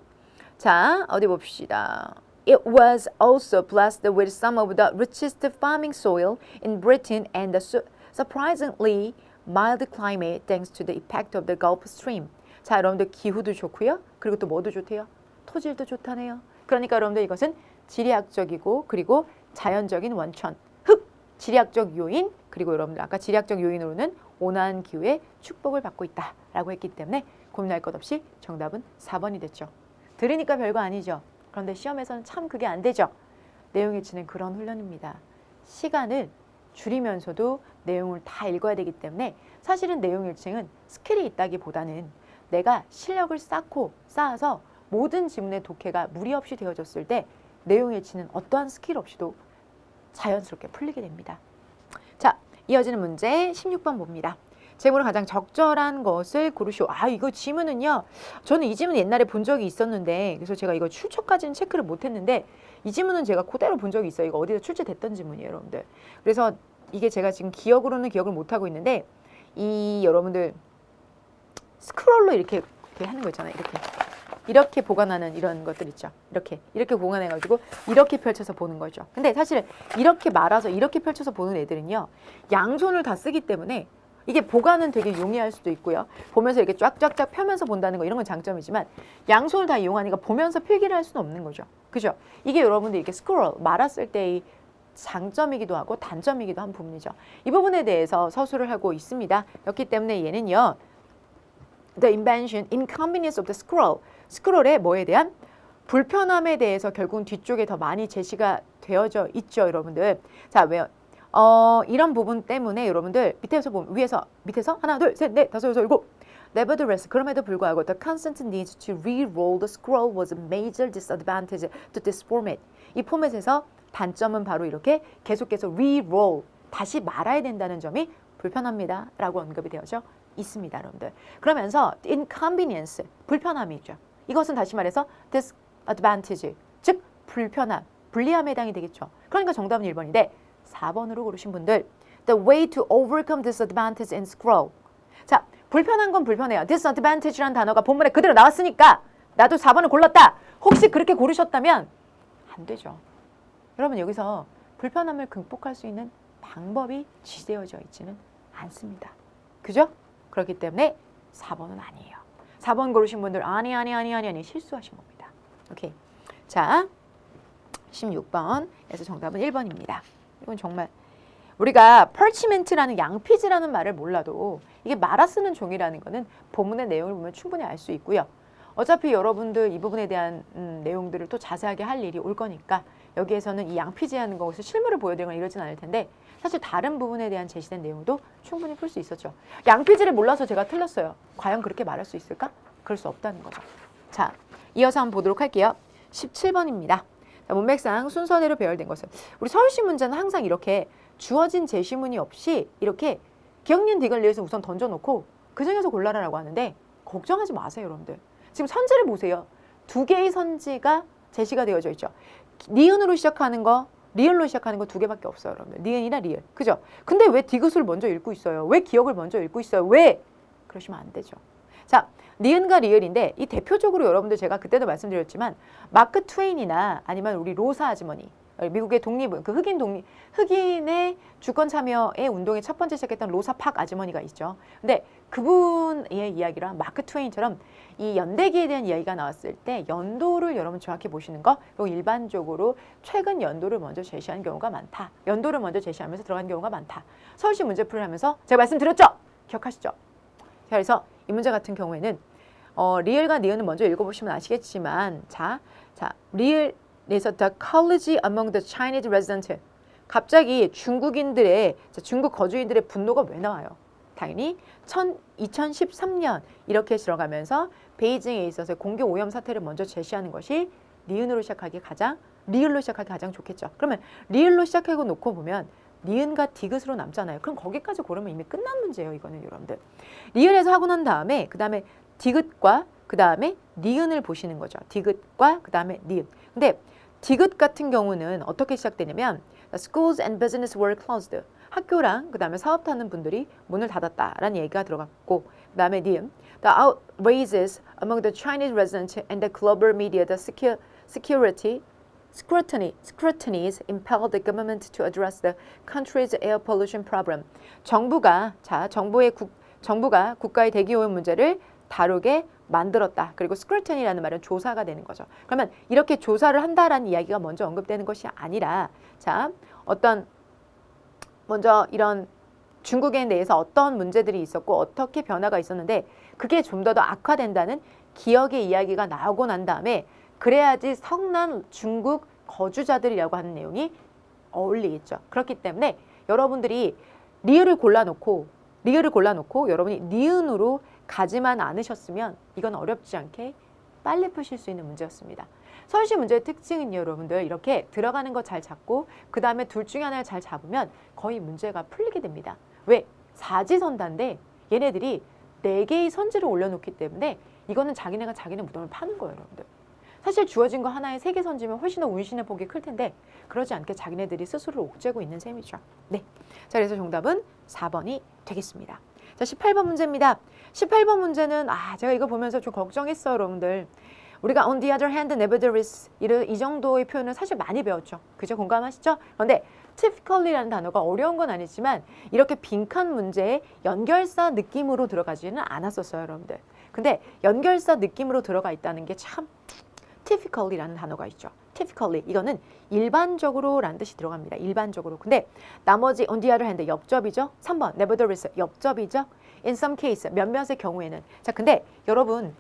[SPEAKER 1] 자, 어디 봅시다. It was also blessed with some of the richest farming soil in Britain and the surprisingly mild climate thanks to the effect of the Gulf Stream. 자, 여러분들 기후도 좋고요. 그리고 또 뭐도 좋대요? 토질도 좋다네요. 그러니까 여러분들 이것은 지리학적이고 그리고 자연적인 원천, 흙, 지리학적 요인, 그리고 여러분들 아까 지리학적 요인으로는 온화한 기후에 축복을 받고 있다라고 했기 때문에 고민할 것 없이 정답은 4번이 됐죠. 들으니까 별거 아니죠. 그런데 시험에서는 참 그게 안 되죠. 내용일치는 그런 훈련입니다. 시간을 줄이면서도 내용을 다 읽어야 되기 때문에 사실은 내용일치는 스킬이 있다기보다는 내가 실력을 쌓아서 모든 지문의 독해가 무리 없이 되어졌을 때 내용일치는 어떠한 스킬 없이도 자연스럽게 풀리게 됩니다. 자, 이어지는 문제 16번 봅니다. 제목으로 가장 적절한 것을 고르시오. 아, 이거 지문은요. 저는 이 지문 옛날에 본 적이 있었는데 그래서 제가 이거 출처까지는 체크를 못했는데 이 지문은 제가 그대로 본 적이 있어요. 이거 어디서 출제됐던 지문이에요, 여러분들. 그래서 이게 제가 지금 기억으로는 기억을 못하고 있는데 이 여러분들 스크롤로 이렇게 하는 거 있잖아요. 이렇게 보관하는 이런 것들 있죠. 이렇게 보관해가지고 이렇게 펼쳐서 보는 거죠. 근데 사실 이렇게 말아서 이렇게 펼쳐서 보는 애들은요. 양손을 다 쓰기 때문에 이게 보관은 되게 용이할 수도 있고요. 보면서 이렇게 쫙쫙쫙 펴면서 본다는 거 이런 건 장점이지만 양손을 다 이용하니까 보면서 필기를 할 수는 없는 거죠. 그죠? 이게 여러분들 이렇게 스크롤 말았을 때의 장점이기도 하고 단점이기도 한 부분이죠. 이 부분에 대해서 서술을 하고 있습니다. 그렇기 때문에 얘는요. The invention, inconvenience of the scroll. 스크롤의 뭐에 대한 불편함에 대해서 결국은 뒤쪽에 더 많이 제시가 되어져 있죠, 여러분들. 자, 왜요? 이런 부분 때문에 여러분들 밑에서 보면 밑에서 하나, 둘, 셋, 넷, 다섯, 여섯, 일곱. Nevertheless, 그럼에도 불구하고 the constant need to re-roll the scroll was a major disadvantage to this format. 이 포맷에서 단점은 바로 이렇게 계속해서 re-roll, 다시 말아야 된다는 점이 불편합니다. 라고 언급이 되어져 있습니다, 여러분들. 그러면서 inconvenience, 불편함이죠. 이것은 다시 말해서 disadvantage, 즉 불편함, 불리함에 해당이 되겠죠. 그러니까 정답은 1번인데 4번으로 고르신 분들 The way to overcome disadvantage in scroll. 자, 불편한 건 불편해요. disadvantage라는 단어가 본문에 그대로 나왔으니까 나도 4번을 골랐다. 혹시 그렇게 고르셨다면 안 되죠. 여러분 여기서 불편함을 극복할 수 있는 방법이 지되어져 있지는 않습니다. 그죠? 그렇기 때문에 4번은 아니에요. 4번 고르신 분들 아니 실수하신 겁니다. 오케이. 자, 16번에서 정답은 1번입니다. 이건 정말 우리가 펄치멘트라는 양피지라는 말을 몰라도 이게 말아 쓰는 종이라는 거는 본문의 내용을 보면 충분히 알 수 있고요. 어차피 여러분들 이 부분에 대한 내용들을 또 자세하게 할 일이 올 거니까 여기에서는 이 양피지 하는 것을 실물을 보여드리거나 이러진 않을 텐데 사실 다른 부분에 대한 제시된 내용도 충분히 풀 수 있었죠. 양피지를 몰라서 제가 틀렸어요. 과연 그렇게 말할 수 있을까? 그럴 수 없다는 거죠. 자, 이어서 한번 보도록 할게요. 17번입니다. 문맥상 순서대로 배열된 것은 우리 서울시 문제는 항상 이렇게 주어진 제시문이 없이 이렇게 기억니은 디귿리에서 우선 던져놓고 그 중에서 골라라라고 하는데 걱정하지 마세요, 여러분들. 지금 선지를 보세요. 2개의 선지가 제시가 되어져 있죠. 니은으로 시작하는 거, 리을로 시작하는 거 2개밖에 없어요, 여러분들. 니은이나 리을. 그죠? 근데 왜 디귿을 먼저 읽고 있어요? 왜 기억을 먼저 읽고 있어요? 왜? 그러시면 안 되죠. 자, 니은과 리을인데 이 대표적으로 여러분들 제가 그때도 말씀드렸지만 마크 트웨인이나 아니면 우리 로사 아주머니, 미국의 독립은 그 흑인의 주권 참여의 운동의 첫 번째 시작했던 로사 팍 아주머니가 있죠. 근데 그분의 이야기랑 마크 트웨인처럼 이 연대기에 대한 이야기가 나왔을 때 연도를 여러분 정확히 보시는 거, 그리고 일반적으로 최근 연도를 먼저 제시한 경우가 많다. 연도를 먼저 제시하면서 들어간 경우가 많다. 서울시 문제풀이를 하면서 제가 말씀드렸죠? 기억하시죠? 자, 그래서 이 문제 같은 경우에는 리을과 니은은 먼저 읽어보시면 아시겠지만 자 리을에서 the college among the Chinese residents 갑자기 중국인들의 중국 거주인들의 분노가 왜 나와요? 당연히 2013년 이렇게 들어가면서 베이징에 있어서 공개 오염 사태를 먼저 제시하는 것이 리을로 시작하기 가장 좋겠죠. 그러면 리을로 시작하고 놓고 보면 니은과 디귿으로 남잖아요. 그럼 거기까지 고르면 이미 끝난 문제예요. 이거는 여러분들. 리을에서 하고 난 다음에 그 다음에 디귿과 그 다음에 니은을 보시는 거죠. 디귿과 그 다음에 니은. 근데 디귿 같은 경우는 어떻게 시작되냐면 Schools and business were closed. 학교랑 그 다음에 사업하는 분들이 문을 닫았다라는 얘기가 들어갔고 그 다음에 니은 The outrages among the Chinese residents and the global media, the scrutinies impelled the government to address the country's air pollution problem. 정부가 국가의 대기오염 문제를 다루게 만들었다. 그리고 scrutiny라는 말은 조사가 되는 거죠. 그러면 이렇게 조사를 한다라는 이야기가 먼저 언급되는 것이 아니라 먼저 이런 중국에 대해서 어떤 문제들이 있었고 어떻게 변화가 있었는데 그게 좀 더 악화된다는 기억의 이야기가 나오고 난 다음에 그래야지 성난 중국 거주자들이라고 하는 내용이 어울리겠죠. 그렇기 때문에 여러분들이 리을을 골라놓고 여러분이 니은으로 가지만 않으셨으면 이건 어렵지 않게 빨리 푸실 수 있는 문제였습니다. 서울시 문제의 특징은요, 여러분들 이렇게 들어가는 거 잘 잡고 그 다음에 둘 중에 하나를 잘 잡으면 거의 문제가 풀리게 됩니다. 왜? 사지선다인데 얘네들이 4개의 선지를 올려놓기 때문에 이거는 자기네 무덤을 파는 거예요, 여러분들. 사실 주어진 거 하나에 3개 선지면 훨씬 더 운신의 폭이 클 텐데 그러지 않게 자기네들이 스스로를 옥죄고 있는 셈이죠. 네. 자, 그래서 정답은 4번이 되겠습니다. 자, 18번 문제입니다. 18번 문제는 제가 이거 보면서 좀 걱정했어요, 여러분들. 우리가 on the other hand, nevertheless 이 정도의 표현을 사실 많이 배웠죠. 그죠? 공감하시죠? 그런데 typically라는 단어가 어려운 건 아니지만 이렇게 빈칸 문제에 연결사 느낌으로 들어가지는 않았었어요, 여러분들. 근데 연결사 느낌으로 들어가 있다는 게 참 typically라는 단어가 있죠. typically 이거는 일반적으로 라는 뜻이 들어갑니다. 일반적으로. 근데 나머지 on the other hand 역접이죠. 3번 nevertheless 역접이죠. in some case 몇몇의 경우에는. 자, 근데 여러분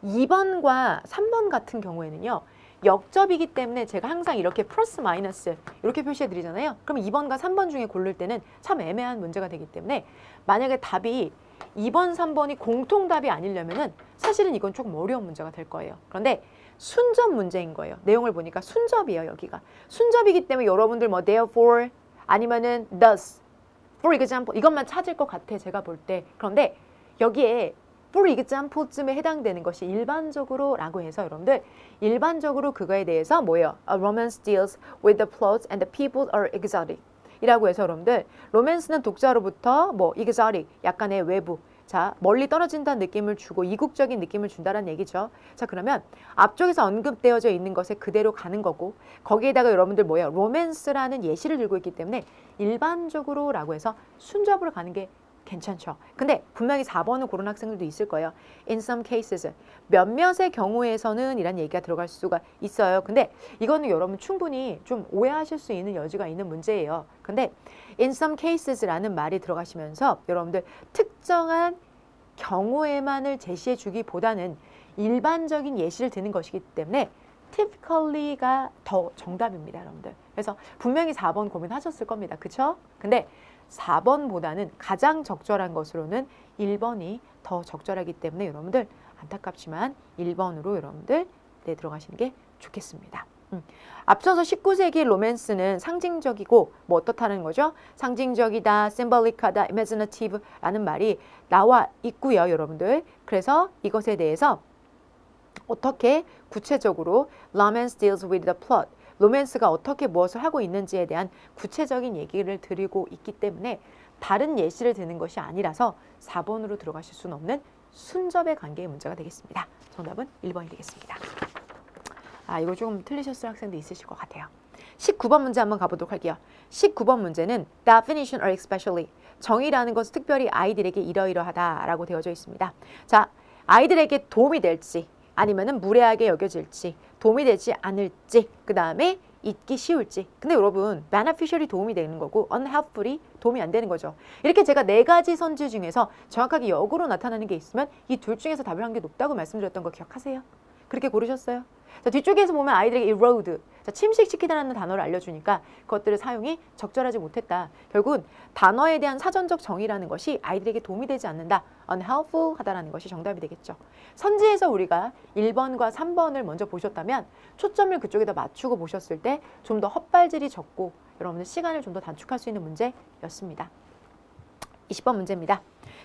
[SPEAKER 1] 2번과 3번 같은 경우에는요. 역접이기 때문에 제가 항상 이렇게 플러스 마이너스 이렇게 표시해 드리잖아요. 그럼 2번과 3번 중에 고를 때는 참 애매한 문제가 되기 때문에 만약에 답이 2번, 3번이 공통답이 아니려면은 사실은 이건 조금 어려운 문제가 될 거예요. 그런데 순접 문제인 거예요. 내용을 보니까 순접이에요, 여기가. 순접이기 때문에 여러분들 뭐 therefore 아니면은 thus, for example 이것만 찾을 것 같아, 제가 볼 때. 그런데 여기에 for example쯤에 해당되는 것이 일반적으로 라고 해서 여러분들 일반적으로 그거에 대해서 뭐예요? A romance deals with the plots and the people are exotic 이라고 해서 여러분들 로맨스는 독자로부터 뭐 exotic 약간의 외부 자 멀리 떨어진다는 느낌을 주고 이국적인 느낌을 준다는 얘기죠. 자 그러면 앞쪽에서 언급되어져 있는 것에 그대로 가는 거고 거기에다가 여러분들 뭐예요? 로맨스라는 예시를 들고 있기 때문에 일반적으로 라고 해서 순접으로 가는 게 괜찮죠. 근데 분명히 4번을 고른 학생들도 있을 거예요. In some cases, 몇몇의 경우에서는 이란 얘기가 들어갈 수가 있어요. 근데 이거는 여러분 충분히 좀 오해하실 수 있는 여지가 있는 문제예요. 근데 in some cases라는 말이 들어가시면서 여러분들 특정한 경우에만을 제시해 주기보다는 일반적인 예시를 드는 것이기 때문에 typically가 더 정답입니다, 여러분들. 그래서 분명히 4번 고민하셨을 겁니다. 그쵸? 근데 4번보다는 가장 적절한 것으로는 1번이 더 적절하기 때문에 여러분들 안타깝지만 1번으로 여러분들 들어가시는 게 좋겠습니다. 앞서서 19세기의 로맨스는 상징적이고 뭐 어떻다는 거죠? 상징적이다, symbolic하다, imaginative라는 말이 나와 있고요, 여러분들. 그래서 이것에 대해서 어떻게 구체적으로 romance deals with the plot 로맨스가 어떻게 무엇을 하고 있는지에 대한 구체적인 얘기를 드리고 있기 때문에 다른 예시를 드는 것이 아니라서 4번으로 들어가실 수는 없는 순접의 관계의 문제가 되겠습니다. 정답은 1번이 되겠습니다. 이거 좀 틀리셨을 학생도 있으실 것 같아요. 19번 문제 한번 가보도록 할게요. 19번 문제는 definition or especially 정의라는 것은 특별히 아이들에게 이러이러하다라고 되어져 있습니다. 자, 아이들에게 도움이 될지 아니면은 무례하게 여겨질지 도움이 되지 않을지 그 다음에 잊기 쉬울지. 근데 여러분 beneficially 도움이 되는 거고 unhelpfully 도움이 안 되는 거죠. 이렇게 제가 4가지 선지 중에서 정확하게 역으로 나타나는 게 있으면 이 둘 중에서 답을 한 게 높다고 말씀드렸던 거 기억하세요? 그렇게 고르셨어요? 자, 뒤쪽에서 보면 아이들에게 erode. 자, 침식시키다라는 단어를 알려주니까 그것들의 사용이 적절하지 못했다. 결국은 단어에 대한 사전적 정의라는 것이 아이들에게 도움이 되지 않는다. unhelpful 하다라는 것이 정답이 되겠죠. 선지에서 우리가 1번과 3번을 먼저 보셨다면 초점을 그쪽에다 맞추고 보셨을 때 좀 더 헛발질이 적고 여러분들 시간을 좀 더 단축할 수 있는 문제였습니다. 20번 문제입니다.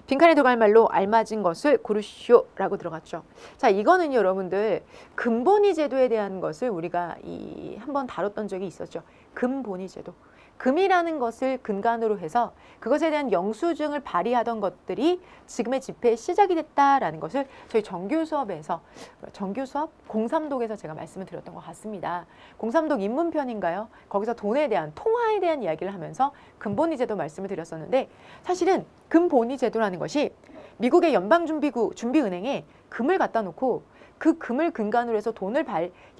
[SPEAKER 1] 빈칸에 들어갈 말로 알맞은 것을 고르시오라고 들어갔죠. 자, 이거는 여러분들 금본위 제도에 대한 것을 우리가 한번 다뤘던 적이 있었죠. 금본위 제도. 금이라는 것을 근간으로 해서 그것에 대한 영수증을 발휘하던 것들이 지금의 집회의 시작이 됐다라는 것을 저희 정규 수업 공삼독에서 제가 말씀을 드렸던 것 같습니다. 공삼독 입문편인가요? 거기서 돈에 대한 통화에 대한 이야기를 하면서 금본위 제도 말씀을 드렸었는데 사실은 금본위 제도라는 것이 미국의 연방준비은행에 금을 갖다 놓고 그 금을 근간으로 해서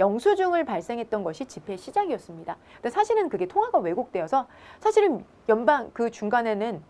[SPEAKER 1] 영수증을 발생했던 것이 집회의 시작이었습니다. 근데 사실은 그게 통화가 왜곡되어서 사실은 그 중간에는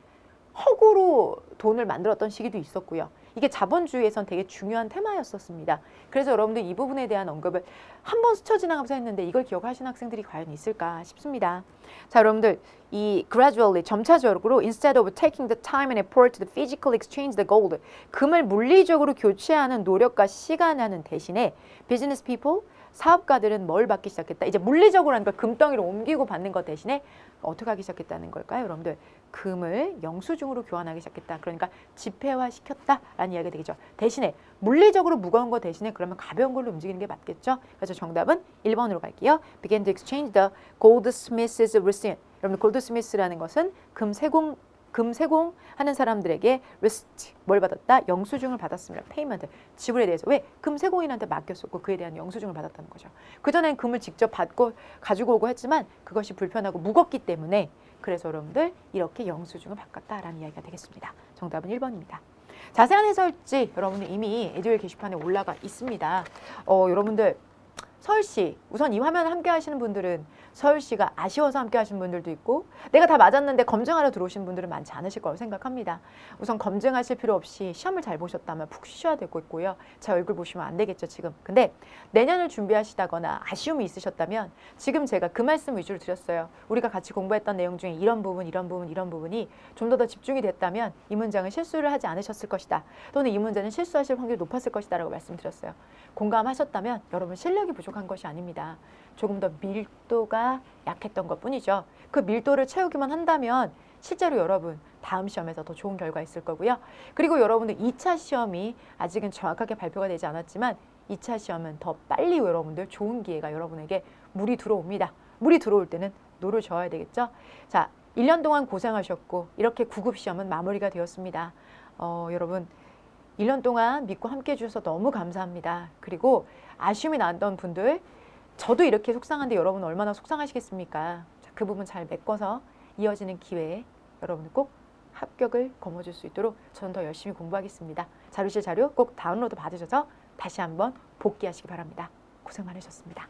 [SPEAKER 1] 허구로 돈을 만들었던 시기도 있었고요. 이게 자본주의에선 되게 중요한 테마였었습니다. 그래서 여러분들 이 부분에 대한 언급을 한번 스쳐 지나가면서 했는데 이걸 기억하시는 학생들이 과연 있을까 싶습니다. 자, 여러분들 이 gradually 점차적으로 instead of taking the time and effort to physically exchange the gold 금을 물리적으로 교체하는 노력과 시간을 하는 대신에 business people 사업가들은 뭘 받기 시작했다. 이제 물리적으로 하는 걸 금덩이로 옮기고 받는 것 대신에 어떻게 하기 시작했다는 걸까요? 여러분들 금을 영수증으로 교환하기 시작했다. 그러니까 지폐화 시켰다라는 이야기가 되겠죠. 대신에 물리적으로 무거운 거 대신에 그러면 가벼운 걸로 움직이는 게 맞겠죠. 그래서 정답은 1번으로 갈게요. Began to exchange the goldsmiths receipt. 여러분 골드스미스라는 것은 금 세공 하는 사람들에게 receipt 뭘 받았다? 영수증을 받았습니다. 페이먼트 지불에 대해서 왜? 금 세공인한테 맡겼었고 그에 대한 영수증을 받았다는 거죠. 그전엔 금을 직접 받고 가지고 오고 했지만 그것이 불편하고 무겁기 때문에 그래서 여러분들 이렇게 영수증을 바꿨다라는 이야기가 되겠습니다. 정답은 1번입니다. 자세한 해설지 여러분들 이미 에듀윌 게시판에 올라가 있습니다. 여러분들 서울시 우선 이 화면 함께 하시는 분들은 서울시가 아쉬워서 함께 하시는 분들도 있고 내가 다 맞았는데 검증하러 들어오신 분들은 많지 않으실 거라고 생각합니다. 우선 검증하실 필요 없이 시험을 잘 보셨다면 푹 쉬셔야 되고 있고요. 제 얼굴 보시면 안 되겠죠 지금. 근데 내년을 준비하시다거나 아쉬움이 있으셨다면 지금 제가 그 말씀 위주로 드렸어요. 우리가 같이 공부했던 내용 중에 이런 부분이 좀 더 집중이 됐다면 이 문장은 실수를 하지 않으셨을 것이다. 또는 이 문제는 실수하실 확률이 높았을 것이다 라고 말씀드렸어요. 공감하셨다면 여러분 실력이 부족한 것이 아닙니다. 조금 더 밀도가 약했던 것뿐이죠. 그 밀도를 채우기만 한다면 실제로 여러분 다음 시험에서 더 좋은 결과 있을 거고요. 그리고 여러분들 2차 시험이 아직은 정확하게 발표가 되지 않았지만 2차 시험은 더 빨리 여러분들 좋은 기회가 여러분에게 물이 들어옵니다. 물이 들어올 때는 노를 저어야 되겠죠. 자, 1년 동안 고생하셨고 이렇게 9급 시험은 마무리가 되었습니다. 여러분 1년 동안 믿고 함께 해주셔서 너무 감사합니다. 그리고 아쉬움이 났던 분들 저도 이렇게 속상한데 여러분 얼마나 속상하시겠습니까? 자, 그 부분 잘 메꿔서 이어지는 기회에 여러분들 꼭 합격을 거머쥘 수 있도록 저는 더 열심히 공부하겠습니다. 자료실 자료 꼭 다운로드 받으셔서 다시 한번 복귀하시기 바랍니다. 고생 많으셨습니다.